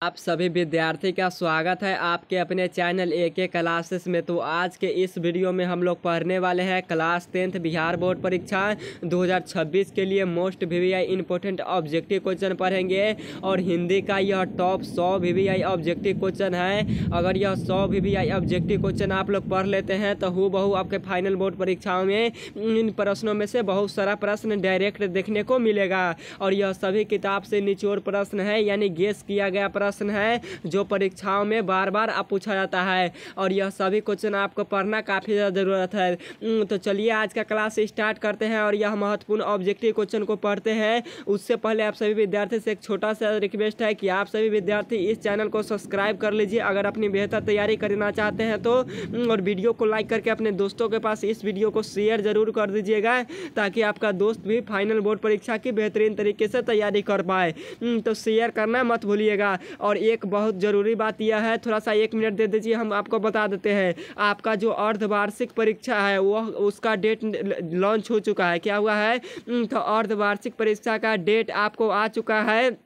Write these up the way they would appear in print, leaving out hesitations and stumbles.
आप सभी विद्यार्थी का स्वागत है आपके अपने चैनल AK क्लासेस में। तो आज के इस वीडियो में हम लोग पढ़ने वाले हैं क्लास 10th बिहार बोर्ड परीक्षा 2026 के लिए most VVI important objective question पढ़ेंगे। और हिंदी का यह टॉप 100 VVI ऑब्जेक्टिव क्वेश्चन है। अगर यह 100 VVI ऑब्जेक्टिव क्वेश्चन आप लोग पढ़ लेते हैं तो हूबहू आपके फाइनल बोर्ड परीक्षाओं में इन प्रश्नों में से बहुत सारा प्रश्न डायरेक्ट देखने को मिलेगा। और यह सभी किताब से निचोड़ प्रश्न है, यानी गेस किया गया प्रश्न है जो परीक्षाओं में बार बार पूछा जाता है। और यह सभी क्वेश्चन आपको पढ़ना काफ़ी ज़्यादा ज़रूरत है। तो चलिए आज का क्लास स्टार्ट करते हैं और यह महत्वपूर्ण ऑब्जेक्टिव क्वेश्चन को पढ़ते हैं। उससे पहले आप सभी विद्यार्थी से एक छोटा सा रिक्वेस्ट है कि आप सभी विद्यार्थी इस चैनल को सब्सक्राइब कर लीजिए अगर अपनी बेहतर तैयारी करना चाहते हैं तो। और वीडियो को लाइक करके अपने दोस्तों के पास इस वीडियो को शेयर ज़रूर कर दीजिएगा ताकि आपका दोस्त भी फाइनल बोर्ड परीक्षा की बेहतरीन तरीके से तैयारी कर पाए। तो शेयर करना मत भूलिएगा। और एक बहुत ज़रूरी बात यह है, थोड़ा सा 1 मिनट दे दीजिए, हम आपको बता देते हैं। आपका जो अर्धवार्षिक परीक्षा है वह उसका डेट लॉन्च हो चुका है। क्या हुआ है? तो अर्धवार्षिक परीक्षा का डेट आपको आ चुका है।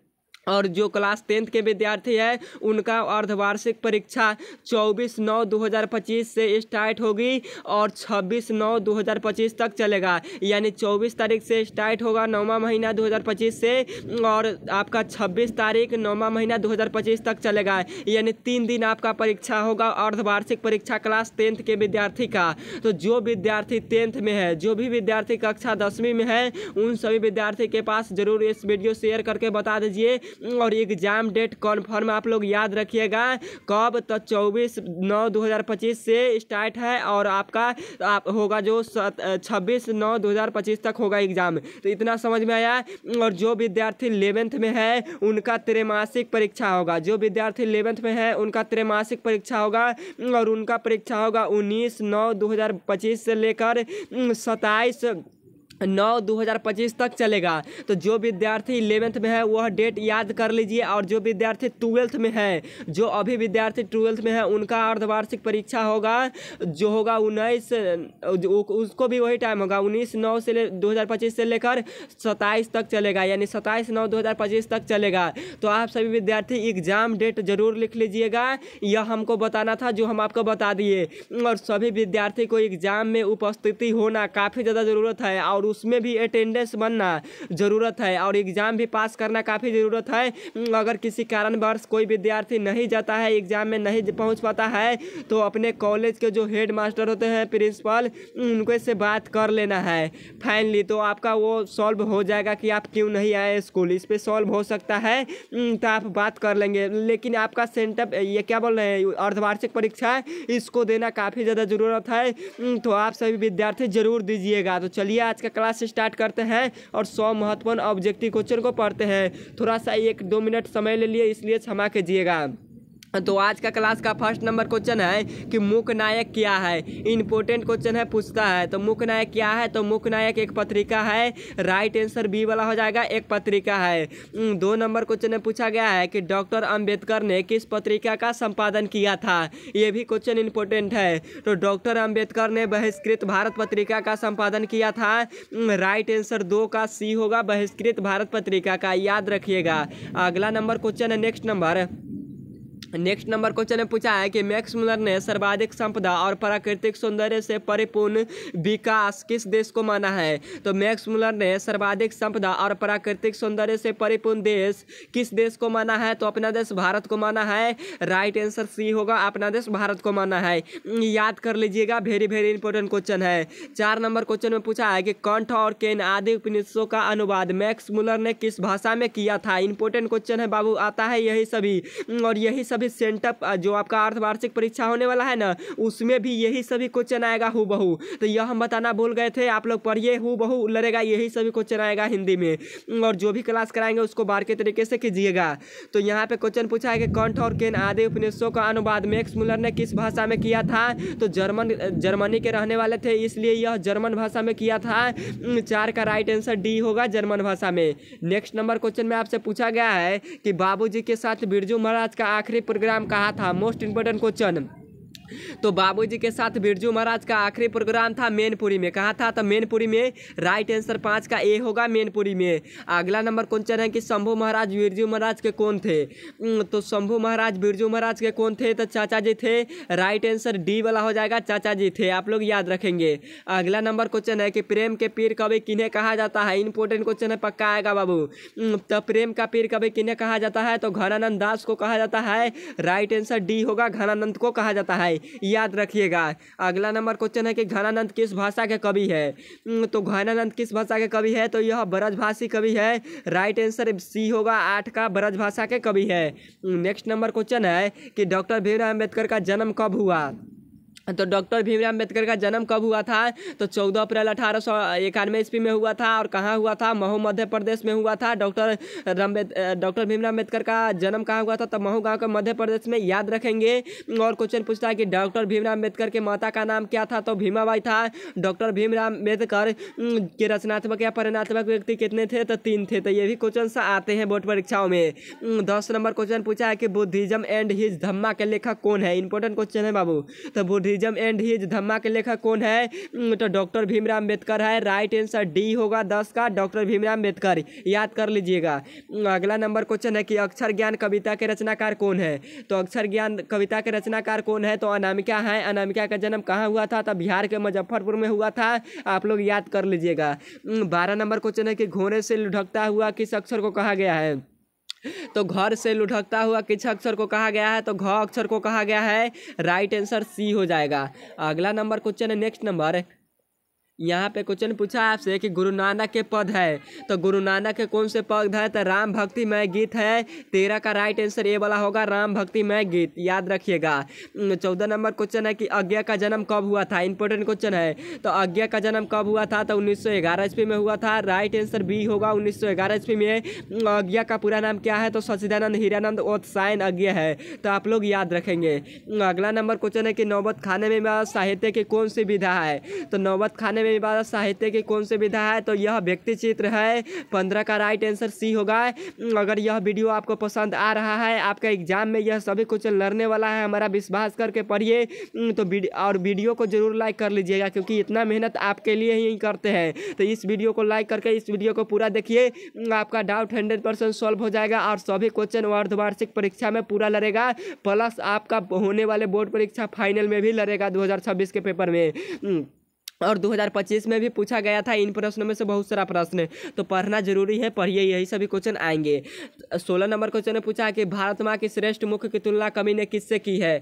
और जो क्लास 10th के विद्यार्थी हैं उनका अर्धवार्षिक परीक्षा 24/9/2025 से स्टार्ट होगी और 26/9/2025 तक चलेगा। यानी 24 तारीख से स्टार्ट होगा 9वां महीना 2025 से, और आपका 26 तारीख 9वां महीना 2025 तक चलेगा। यानी 3 दिन आपका परीक्षा होगा अर्धवार्षिक परीक्षा क्लास 10th के विद्यार्थी का। तो जो विद्यार्थी 10th में है, जो भी विद्यार्थी कक्षा 10वीं में है, उन सभी विद्यार्थी के पास जरूर इस वीडियो शेयर करके बता दीजिए। और एग्जाम डेट कन्फर्म आप लोग याद रखिएगा कब, तो 24/9/2025 से स्टार्ट है और आपका होगा जो 26/9/2025 तक होगा एग्जाम। तो इतना समझ में आया। और जो विद्यार्थी 11th में है उनका त्रैमासिक परीक्षा होगा। जो विद्यार्थी 11th में है उनका त्रैमासिक परीक्षा होगा और उनका परीक्षा होगा 19/9/2025 से लेकर 27/9/2025 तक चलेगा। तो जो विद्यार्थी 11th में है वह डेट याद कर लीजिए। और जो विद्यार्थी 12th में है, जो अभी विद्यार्थी 12th में है, उनका अर्धवार्षिक परीक्षा होगा जो होगा 19, उसको भी वही टाइम होगा 19/9/2025 से लेकर 27 तक चलेगा। यानी 27/9/2025 तक चलेगा। तो आप सभी विद्यार्थी एग्जाम डेट जरूर लिख लीजिएगा। यह हमको बताना था जो हम आपको बता दिए। और सभी विद्यार्थी को एग्जाम में उपस्थिति होना काफ़ी ज़्यादा ज़रूरत है और उसमें भी अटेंडेंस बनना ज़रूरत है। और एग्ज़ाम भी पास करना काफ़ी ज़रूरत है। अगर किसी कारणवश कोई विद्यार्थी नहीं जाता है, एग्ज़ाम में नहीं पहुंच पाता है, तो अपने कॉलेज के जो हेड मास्टर होते हैं, प्रिंसिपल, उनके से बात कर लेना है फाइनली। तो आपका वो सॉल्व हो जाएगा कि आप क्यों नहीं आए स्कूल, इस पर सॉल्व हो सकता है। तो आप बात कर लेंगे। लेकिन आपका सेंटर, ये क्या बोल रहे हैं, अर्धवार्षिक परीक्षा, इसको देना काफ़ी ज़्यादा ज़रूरत है। तो आप सभी विद्यार्थी ज़रूर दीजिएगा। तो चलिए आज का क्लास स्टार्ट करते हैं और 100 महत्वपूर्ण ऑब्जेक्टिव क्वेश्चन को पढ़ते हैं। थोड़ा सा 1-2 मिनट समय ले लिए, इसलिए क्षमा कीजिएगा। तो आज का क्लास का फर्स्ट नंबर क्वेश्चन है कि मुख्य नायक क्या है। इंपॉर्टेंट क्वेश्चन है, पूछता है। तो मुख्य नायक क्या है? तो मुख्य नायक एक पत्रिका है। राइट आंसर बी वाला हो जाएगा, एक पत्रिका है। 2 नंबर क्वेश्चन में पूछा गया है कि डॉक्टर अंबेडकर ने किस पत्रिका का संपादन किया था। ये भी क्वेश्चन इंपॉर्टेंट है। तो डॉक्टर अंबेडकर ने बहिष्कृत भारत पत्रिका का संपादन किया था। राइट आंसर 2 का सी होगा, बहिष्कृत भारत पत्रिका का, याद रखिएगा। अगला नंबर क्वेश्चन है नेक्स्ट नंबर क्वेश्चन में पूछा है कि मैक्स मुलर ने सर्वाधिक संपदा और प्राकृतिक सौंदर्य से परिपूर्ण विकास किस देश को माना है। तो मैक्स मुलर ने सर्वाधिक संपदा और प्राकृतिक सौंदर्य से परिपूर्ण देश किस देश को माना है। तो अपना देश भारत को माना है। राइट आंसर सी होगा, अपना देश भारत को माना है। याद कर लीजिएगा, वेरी वेरी इंपॉर्टेंट क्वेश्चन है। 4 नंबर क्वेश्चन में पूछा है कि कंठ और केन आदि उपनिषदों का अनुवाद मैक्स मुलर ने किस भाषा में किया था। इंपॉर्टेंट क्वेश्चन है बाबू, आता है यही सभी। और यही सभी सेंटअप जो आपका अर्धवार्षिक परीक्षा होने वाला है ना, उसमें भी यही सभी क्वेश्चन आएगा हूबहू। तो यह हम बताना भूल गए थे, आप लोग पढ़िए, हूबहू लड़ेगा, यही सभी क्वेश्चन आएगा हिंदी में। और जो भी क्लास कराएंगे उसको बार के तरीके से कीजिएगा। तो यहाँ पे क्वेश्चन पूछा है कि कंठ और केन आदि उपनिषदों का अनुवाद मैक्स मुलर ने किस भाषा में किया था। तो जर्मनी के रहने वाले थे, इसलिए यह जर्मन भाषा में किया था। 4 का राइट आंसर डी होगा, जर्मन भाषा में। नेक्स्ट नंबर क्वेश्चन में आपसे पूछा गया है कि बाबूजी के साथ बिरजू महाराज का आखिरी प्रोग्राम कहाँ था। Most important question. तो बाबूजी के साथ बिरजू महाराज का आखिरी प्रोग्राम था मैनपुरी में। कहाँ था? तो मैनपुरी में। राइट आंसर 5 का ए होगा, मैनपुरी में। अगला नंबर क्वेश्चन है कि शंभू महाराज बिरजू महाराज के कौन थे? तो शंभू महाराज बिरजू महाराज के कौन थे? तो चाचा जी थे। राइट आंसर डी वाला हो जाएगा, चाचा जी थे। आप लोग याद रखेंगे। अगला नंबर क्वेश्चन है कि प्रेम के पीर कवि किन्हें कहा जाता है? इंपॉर्टेंट क्वेश्चन है, पक्का आएगा बाबू। तो प्रेम का पीर कवि किन्हें कहा जाता है? तो घनानंद दास को कहा जाता है। राइट आंसर डी होगा, घनानंद को कहा जाता है, याद रखिएगा। अगला नंबर क्वेश्चन है कि घनानंद किस भाषा के कवि है? तो घनानंद किस भाषा के कवि है? तो यह ब्रजभाषी कवि है। राइट आंसर सी होगा, 8 का ब्रजभाषा के कवि है। नेक्स्ट नंबर क्वेश्चन है कि डॉक्टर भीमराव अम्बेडकर का जन्म कब हुआ? तो डॉक्टर भीमराव अम्बेडकर का जन्म कब हुआ था? तो 14 अप्रैल 1891 ईस्वी में हुआ था। और कहाँ हुआ था? महू मध्य प्रदेश में हुआ था। डॉक्टर भीमराव अम्बेडकर का जन्म कहाँ हुआ था? तो महू गांव के मध्य प्रदेश में, याद रखेंगे। और क्वेश्चन पूछता है कि डॉक्टर भीमराव अम्बेडकर के माता का नाम क्या था? तो भीमाबाई था। डॉक्टर भीमराव अम्बेडकर के रचनात्मक या परिणात्मक व्यक्ति कितने थे? तो 3 थे। तो ये भी क्वेश्चन आते हैं बोर्ड परीक्षाओं में। 10 नंबर क्वेश्चन पूछा है कि बुद्धिज्म एंड हिज धम्मा के लेखक कौन है? इंपॉर्टेंट क्वेश्चन है बाबू। तो बुद्धिज्म एंड हिज धम्मा के लेखक कौन है? तो डॉक्टर भीमराव अम्बेडकर है। राइट आंसर डी होगा, 10 का डॉक्टर भीमराव अम्बेडकर, याद कर लीजिएगा। अगला नंबर क्वेश्चन है कि अक्षर ज्ञान कविता के रचनाकार कौन है? तो अक्षर ज्ञान कविता के रचनाकार कौन है? तो अनामिका है। अनामिका का जन्म कहाँ हुआ था? तो बिहार के मुजफ्फरपुर में हुआ था। आप लोग याद कर लीजिएगा। 12 नंबर क्वेश्चन है कि घोड़े से लुढ़कता हुआ किस अक्षर को कहा गया है? तो घर से लुढ़कता हुआ किस अक्षर को कहा गया है? तो घ अक्षर को कहा गया है। राइट आंसर सी हो जाएगा। अगला नंबर क्वेश्चन है, नेक्स्ट नंबर, यहाँ पे क्वेश्चन पूछा है आपसे कि गुरु नानक के पद है। तो गुरु नानक के कौन से पद है? तो राम भक्तिमय गीत है। 13 का राइट आंसर ए वाला होगा, राम भक्तिमय गीत, याद रखिएगा। 14 नंबर क्वेश्चन है कि आज्ञा का जन्म कब हुआ था? इंपॉर्टेंट क्वेश्चन है। तो आज्ञा का जन्म कब हुआ था? तो 1911 ईस्वी में हुआ था। राइट आंसर बी होगा, 1911 ईस्वी में। आज्ञा का पूरा नाम क्या है? तो सच्चिदानंद हीरानंद ओत्सायन आज्ञा है। तो आप लोग याद रखेंगे। अगला नंबर क्वेश्चन है कि नौबत खाने में साहित्य की कौन सी विधा है? तो नौबत खाने इबादत साहित्य की कौन सी विधा है? तो यह व्यक्ति चित्र है। 15 का राइट आंसर सी होगा। अगर यह वीडियो आपको पसंद आ रहा है, आपका एग्जाम में यह सभी क्वेश्चन लड़ने वाला है, हमारा विश्वास करके पढ़िए। तो वीडियो को जरूर लाइक कर लीजिएगा, क्योंकि इतना मेहनत आपके लिए ही करते हैं। तो इस वीडियो को लाइक करके इस वीडियो को पूरा देखिए, आपका डाउट 100% सॉल्व हो जाएगा। और सभी क्वेश्चन अर्धवार्षिक परीक्षा में पूरा लड़ेगा, प्लस आपका होने वाले बोर्ड परीक्षा फाइनल में भी लड़ेगा 2026 के पेपर में। और 2025 में भी पूछा गया था इन प्रश्नों में से बहुत सारा प्रश्न, तो पढ़ना जरूरी है, पढ़िए, यही सभी क्वेश्चन आएंगे। 16 नंबर क्वेश्चन में पूछा है कि भारत माँ की श्रेष्ठ मुख की तुलना कवि ने किससे की है?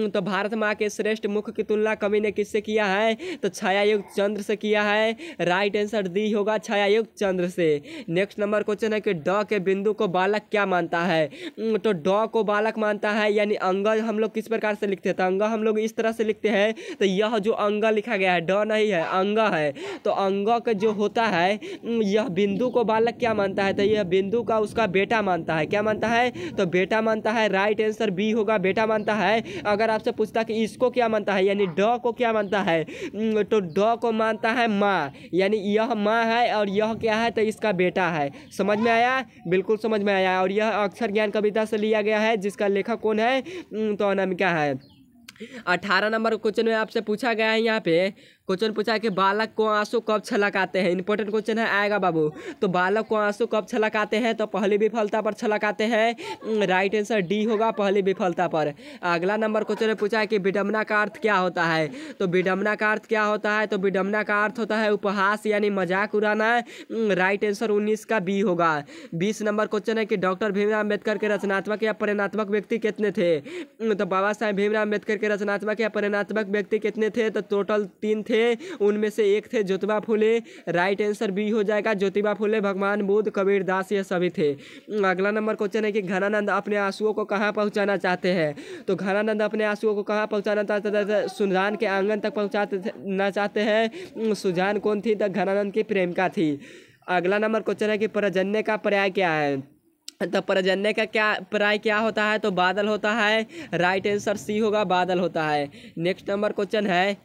तो भारत माँ के श्रेष्ठ मुख की तुलना कवि ने किससे किया है? तो छायायुक्त चंद्र से किया है। राइट आंसर डी होगा, छायायुक्त चंद्र से। नेक्स्ट नंबर क्वेश्चन है कि ड के बिंदु को बालक क्या मानता है? तो ड को बालक मानता है, यानी अंग हम लोग किस प्रकार से लिखते हैं? तो अंग हम लोग इस तरह से लिखते हैं। तो यह जो अंग लिखा गया है, ड नहीं है, अंग है। तो अंग का जो होता है, यह बिंदु को बालक क्या मानता है? तो यह बिंदु का उसका बेटा मानता है। क्या मानता है? तो बेटा मानता है। राइट आंसर बी होगा, बेटा मानता है। अगर आपसे पूछता कि इसको क्या मानता है, यानी ड को क्या मानता है, तो ड को मानता है माँ, यानी यह माँ है और यह क्या है? तो इसका बेटा है। समझ में आया? बिल्कुल समझ में आया। और यह अक्षर ज्ञान कविता से लिया गया है, जिसका लेखक कौन है? तो अनामिका है। 18 नंबर क्वेश्चन में आपसे पूछा गया है, यहाँ पे क्वेश्चन पूछा है कि बालक को आंसू कब छलक आते हैं? इंपॉर्टेंट क्वेश्चन है, आएगा बाबू। तो बालक को आंसू कब छलक आते हैं? तो पहली विफलता पर छलक आते हैं। राइट आंसर डी होगा, पहली विफलता पर। अगला नंबर क्वेश्चन में पूछा है कि विडंबना का अर्थ क्या होता है? तो विडंबना का अर्थ क्या होता है? तो विडंबना का अर्थ होता है उपहास, यानी मजाक उड़ाना। राइट आंसर 19 का बी होगा। 20 नंबर क्वेश्चन है कि डॉक्टर भीमराव अम्बेडकर के रचनात्मक या परिणात्मक व्यक्ति कितने थे? तो बाबा साहेब भीमराव अम्बेडकर के रचनात्मक या परिणात्मक व्यक्ति कितने थे? तो टोटल 3 थे, उनमें से एक थे Jyotiba Phule. Right answer B हो जाएगा, ज्योतिबा फुले, भगवान बुद्ध, कबीर दास, ये सभी थे। अगला नंबर क्वेश्चन है कि घनानंद अपने आंसुओं को कहाँ पहुँचाना चाहते हैं? तो घनानंद अपने आंसुओं को कहाँ पहुँचाना चाहते थे? सुजान के आंगन तक पहुँचाना चाहते हैं। सुजान कौन थी? तो घनानंद की प्रेमिका थी। अगला नंबर क्वेश्चन है कि पर्जन्य का पर्याय क्या है? तो पर्जन्य का पर्याय क्या होता है? तो बादल होता है। राइट आंसर सी होगा, बादल होता है। नेक्स्ट नंबर क्वेश्चन है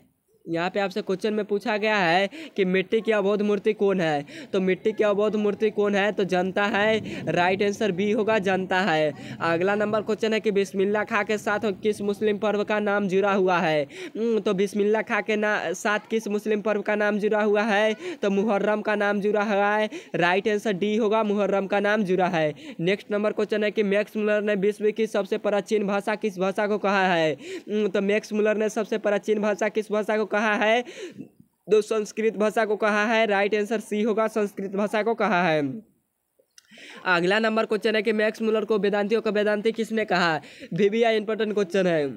यहाँ पे आपसे क्वेश्चन में पूछा गया है कि मिट्टी की अबोध मूर्ति कौन है। तो मिट्टी की अबोध मूर्ति कौन है, तो जनता है। राइट आंसर बी होगा, जनता है। अगला नंबर क्वेश्चन है कि बिस्मिल्लाह खां के साथ किस मुस्लिम पर्व का नाम जुड़ा हुआ है। तो बिस्मिल्लाह खां के साथ किस मुस्लिम पर्व का नाम जुड़ा हुआ है, तो मुहर्रम का नाम जुड़ा हुआ है। राइट आंसर डी होगा, मुहर्रम का नाम जुड़ा है। नेक्स्ट नंबर क्वेश्चन है कि मैक्स मुलर ने विश्व की सबसे प्राचीन भाषा किस भाषा को कहा है। तो मैक्स मुलर ने सबसे प्राचीन भाषा किस भाषा को कहा है, तो संस्कृत भाषा को कहा है। राइट आंसर सी होगा, संस्कृत भाषा को कहा है। अगला नंबर क्वेश्चन है कि मैक्स मुलर को वेदांतियों का वेदांती किसने कहा। VBI इंपॉर्टेंट क्वेश्चन है।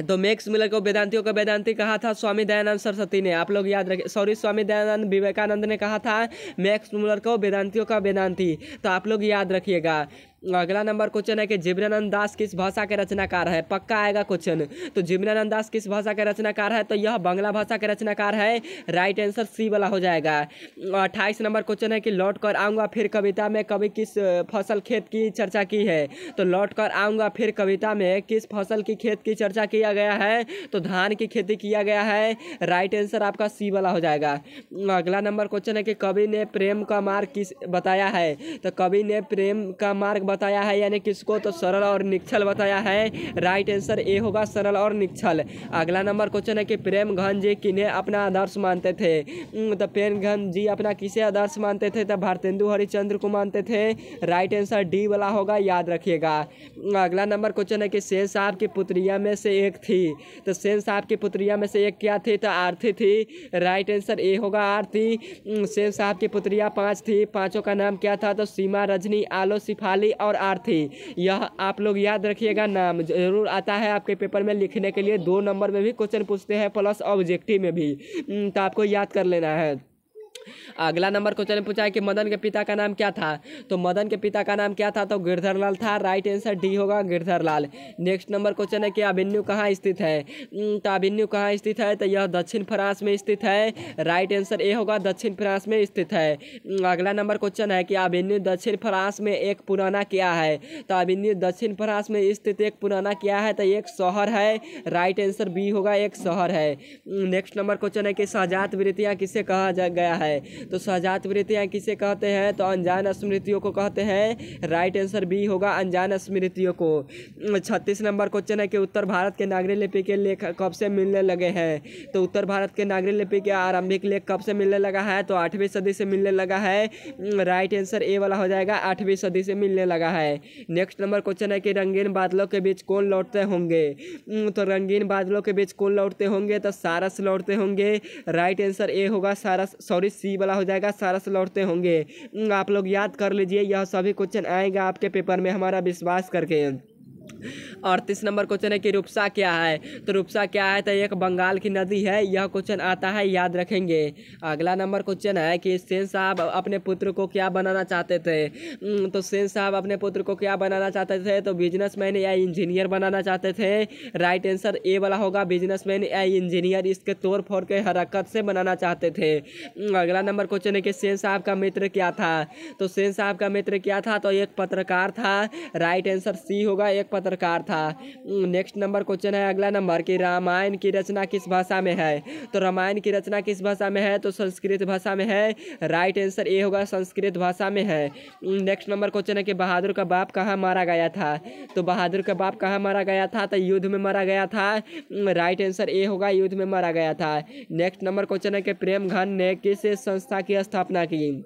तो मैक्स मुलर को वेदांतियों का वेदांती कहा था स्वामी दयानंद सरस्वती ने। आप लोग याद रखें, सॉरी, स्वामी दयानंद विवेकानंद ने कहा था मैक्स मुलर को वेदांतियों का वेदांती। तो आप लोग याद रखिएगा। अगला नंबर क्वेश्चन है कि जीवनानंद दास किस भाषा के रचनाकार है। पक्का आएगा क्वेश्चन। तो जीवनानंद दास किस भाषा के रचनाकार है, तो यह बांग्ला भाषा के रचनाकार है। राइट आंसर सी वाला हो जाएगा। 28 नंबर क्वेश्चन है कि लौट कर आऊँगा फिर कविता में कवि किस फसल खेत की चर्चा की है। तो लौट कर आऊँगा फिर कविता में किस फसल की खेत की चर्चा किया गया है, तो धान की खेती किया गया है। राइट आंसर आपका सी वाला हो जाएगा। अगला नंबर क्वेश्चन है कि कवि ने प्रेम का मार्ग किस बताया है। तो कवि ने प्रेम का मार्ग बताया है यानी किसको, तो सरल और निश्चल बताया है। राइट आंसर ए होगा, सरल और निश्चल। अगला नंबर क्वेश्चन है कि प्रेम घन जी किन्हें अपना आदर्श मानते थे। तो प्रेम घन जी अपना किसे आदर्श मानते थे, तो भारतेंदु हरिश्चंद्र को मानते थे। राइट आंसर डी वाला होगा, याद रखिएगा। अगला नंबर क्वेश्चन है कि सेन साहब की पुत्रिया में से एक थी। तो सेन साहब की पुत्रिया में से एक क्या थी, तो आरती थी। राइट आंसर ए होगा, आरती। सेन साहब की पुत्रिया 5 थी। पांचों का नाम क्या था, तो सीमा, रजनी, आलो, सिफाली और आरती। यह आप लोग याद रखिएगा, नाम जरूर आता है आपके पेपर में लिखने के लिए। 2 नंबर में भी क्वेश्चन पूछते हैं प्लस ऑब्जेक्टिव में भी, तो आपको याद कर लेना है। अगला नंबर क्वेश्चन पूछा है कि मदन के पिता का नाम क्या था। तो मदन के पिता का नाम क्या था, तो गिरधर लाल था। राइट आंसर डी होगा, गिरधर लाल। नेक्स्ट नंबर क्वेश्चन है कि अभिन्यू कहाँ स्थित है। तो अभिन्यू कहाँ स्थित है, तो यह दक्षिण फ्रांस में स्थित है। राइट आंसर ए होगा, दक्षिण फ्रांस में स्थित है। अगला नंबर क्वेश्चन है कि अभिन्यू दक्षिण फ्रांस में एक पुराना क्या है। तो अभिन्यू दक्षिण फ्रांस में स्थित एक पुराना क्या है, तो एक शहर है। राइट आंसर बी होगा, एक शहर है। नेक्स्ट नंबर क्वेश्चन है कि सहजात वृत्तियाँ किसे कहा गया है। तो सहजात वृत्तियाँ किसे कहते हैं, तो अनजान स्मृतियों को कहते हैं। राइट आंसर बी होगा, अनजान स्मृतियों को। 36 नंबर क्वेश्चन है कि उत्तर भारत के नागरी लिपि के लेख कब से मिलने लगे हैं। तो उत्तर भारत के नागरी लिपि के आरंभिक लेख कब से मिलने लगा है, तो 8वीं सदी से मिलने लगा है। राइट आंसर ए वाला हो जाएगा, 8वीं सदी से मिलने लगा है। नेक्स्ट नंबर क्वेश्चन है कि रंगीन बादलों के बीच कौन लौटते होंगे। तो रंगीन बादलों के बीच कौन लौटते होंगे, तो सारस लौटते होंगे। राइट आंसर ए होगा, सारस, सॉरी सी वाला हो जाएगा, सारस लौटते होंगे। आप लोग याद कर लीजिए, यह सभी क्वेश्चन आएगा आपके पेपर में, हमारा विश्वास करके। 38 नंबर क्वेश्चन है कि रूपसा क्या है। तो रूपसा क्या है, तो एक बंगाल की नदी है। यह क्वेश्चन आता है, याद रखेंगे। अगला नंबर क्वेश्चन है कि सेन साहब अपने पुत्र को क्या बनाना चाहते थे। तो सेन साहब अपने पुत्र को क्या बनाना चाहते थे, तो बिजनेसमैन या इंजीनियर बनाना चाहते थे। राइट आंसर ए वाला होगा, बिजनेसमैन या इंजीनियर, इसके तोड़ फोड़ के हरकत से बनाना चाहते थे। अगला नंबर क्वेश्चन है कि सेन साहब का मित्र क्या था। तो सेन साहब का मित्र क्या था, तो एक पत्रकार था। राइट आंसर सी होगा, एक पत्रकार था। नेक्स्ट नंबर क्वेश्चन है, अगला नंबर कि रामायण की रचना किस भाषा में है। तो रामायण की रचना किस भाषा में है, तो संस्कृत भाषा में है। राइट आंसर ए होगा, संस्कृत भाषा में है। नेक्स्ट नंबर क्वेश्चन है कि बहादुर का बाप कहाँ मारा गया था। तो बहादुर का बाप कहाँ मारा गया था, तो युद्ध में मारा गया था। राइट आंसर ए होगा, युद्ध में मारा गया था। नेक्स्ट नंबर क्वेश्चन है कि प्रेमघन ने किस संस्था की स्थापना की।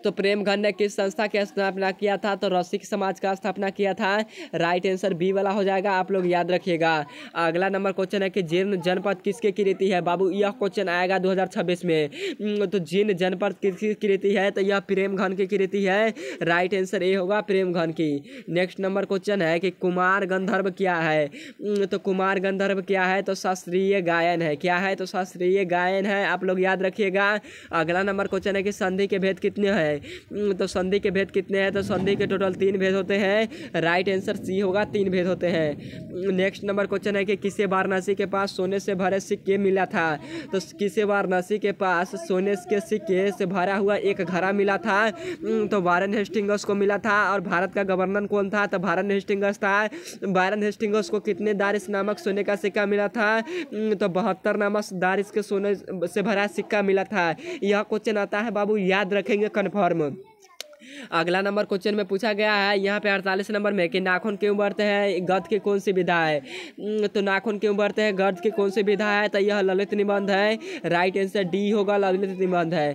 तो प्रेमघन ने किस संस्था की स्थापना किया था, तो रसिक समाज का स्थापना किया था। राइट आंसर बी वाला हो जाएगा, आप लोग याद रखिएगा। अगला नंबर क्वेश्चन है कि जीर्ण जनपद किसके कृति है। बाबू यह क्वेश्चन आएगा 2026 में। तो जीर्ण जनपद किसकी कृति है, तो यह प्रेमघन की कृति है। राइट आंसर ए होगा, प्रेमघन की। नेक्स्ट नंबर क्वेश्चन है कि कुमार गंधर्व क्या है। तो कुमार गंधर्व क्या है, तो शास्त्रीय गायन है। क्या है, तो शास्त्रीय गायन है, आप लोग याद रखिएगा। अगला नंबर क्वेश्चन है कि संधि के भेद की कितने हैं? तो संधि के भेद कितने हैं? तो संधि के टोटल 3 भेद होते हैं। राइट आंसर सी होगा, 3 भेद होते हैं। नेक्स्ट नंबर क्वेश्चन है कि किसे वाराणसी के पास सोने से भरे सिक्के मिला था? तो किसे वाराणसी के पास सोने के सिक्के से भरा हुआ एक घड़ा मिला था? तो वारेन हेस्टिंग्स को मिला था। और भारत का गवर्नर कौन था? तो वारेन हेस्टिंग्स था। वारेन हेस्टिंग्स को कितने दारिस नामक सोने का सिक्का मिला था? तो 72 नामक दारिस के सोने से भरा सिक्का मिला था। यह क्वेश्चन आता है बाबू, याद रखेंगे कन्फर्म। अगला नंबर क्वेश्चन में पूछा गया है यहाँ पे 48 नंबर में कि नाखून क्यों बढ़ते हैं? गद्य की कौन सी विधा है? तो नाखून क्यों बढ़ते हैं? गद्य की कौन सी विधा है? तो यह ललित निबंध है। राइट आंसर डी होगा, ललित निबंध है।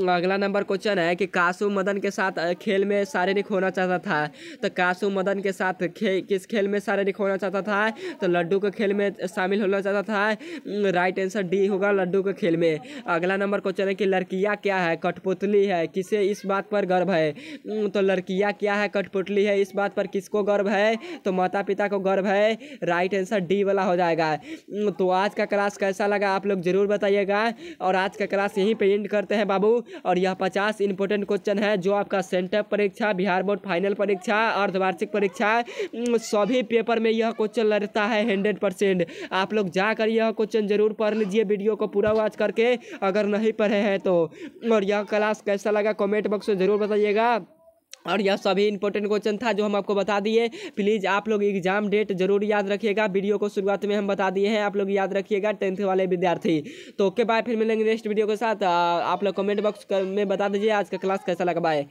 अगला नंबर क्वेश्चन है कि कासू मदन के साथ खेल में शारीरिक होना चाहता था। तो कासू मदन के साथ किस खेल में शारीरिक होना चाहता था? तो लड्डू के खेल में शामिल होना चाहता था। राइट आंसर डी होगा, लड्डू के खेल में। अगला नंबर क्वेश्चन है कि लड़कियाँ क्या है? कठपुतली है। किसे इस बात पर गर्व है? तो लड़कियां क्या है? कठपुतली है। इस बात पर किसको गर्व है? तो माता पिता को गर्व है। राइट आंसर डी वाला हो जाएगा। तो आज का क्लास कैसा लगा आप लोग जरूर बताइएगा। और आज का क्लास यहीं पे एंड करते हैं बाबू। और यह 50 इंपॉर्टेंट क्वेश्चन है जो आपका सेंटर परीक्षा, बिहार बोर्ड फाइनल परीक्षा, अर्धवार्षिक परीक्षा, सभी पेपर में यह क्वेश्चन रहता है 100%। आप लोग जाकर यह क्वेश्चन जरूर पढ़ लीजिए, वीडियो को पूरा वॉच करके, अगर नहीं पढ़े हैं तो। और यह क्लास कैसा लगा कमेंट बॉक्स में जरूर बताइएगा। और यह सभी इंपॉर्टेंट क्वेश्चन था जो हम आपको बता दिए। प्लीज़ आप लोग एग्जाम डेट जरूर याद रखिएगा। वीडियो को शुरुआत में हम बता दिए हैं, आप लोग याद रखिएगा 10th वाले विद्यार्थी। तो ओके बाय, फिर मिलेंगे नेक्स्ट वीडियो के साथ। आप लोग कमेंट बॉक्स में बता दीजिए आज का क्लास कैसा लगा। बाय।